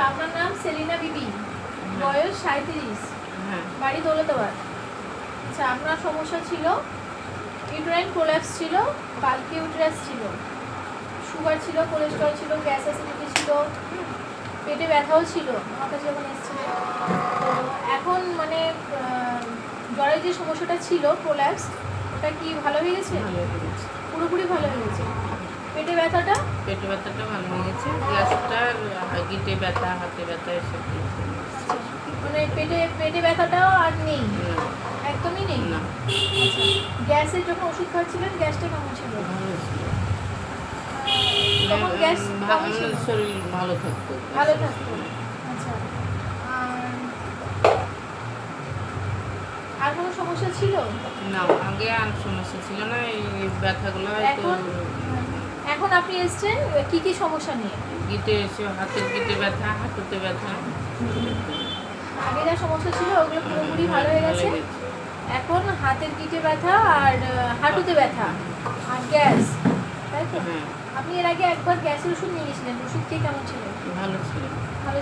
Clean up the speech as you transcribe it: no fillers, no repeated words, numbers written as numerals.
আপনার নাম সেলিনা বিবি, বয়স 37, হ্যাঁ বাড়ি দৌলতাবাদ। আচ্ছা, আপনার সমস্যা ছিল ইউটেরাইন প্রোল্যাপস ছিল, বাল্কি ইউটেরাস ছিল, সুগার ছিল, কোলেস্টেরল ছিল, গ্যাস অ্যাসিডিটি ছিল, পেটে ব্যথাও ছিল আমার কাছে যখন এসেছিল। তো এখন মানে জ্বরের যে সমস্যাটা ছিল প্রোল্যাপস, ওটা কি ভালো হয়ে গেছে? ভালো হয়ে গেছে। পুরোপুরি ভালো হয়ে গেছে। পেটে ব্যথাটা পেটে ব্যথাটা ভালো হয়ে গেছে, গ্যাসটা, গিটে ব্যথা, হাতে ব্যথা এসব কিছু নেই। আচ্ছা, মানে পেটে ব্যথাটাও আর নেই, না, একদমই নেই। না, আচ্ছা, গ্যাসের যখন ওষুধ খাচ্ছিলেন গ্যাসটা কেমন ছিল? ভালো ছিল। তখন গ্যাস কেমন ছিল? শরীর ভালো থাকতো। ভালো থাকতো। আচ্ছা, আর কোনো সমস্যা ছিল? না, আগে আর সমস্যা ছিল না, এই ব্যথাগুলো হয়তো এখন আপনি এসেছেন কি কি সমস্যা নিয়ে? গিটে এসে হাতের গিটে ব্যথা, হাঁটুতে ব্যথা। আগে যা সমস্যা ছিল ওগুলো পুরোপুরি ভালো হয়ে গেছে। এখন হাতের গিটে ব্যথা আর হাঁটুতে ব্যথা আর গ্যাস, তাই তো? হ্যাঁ, আপনি এর আগে একবার গ্যাসের ওষুধ নিয়ে গেছিলেন, ওষুধ খেয়ে কেমন ছিল? ভালো ছিল। ভালো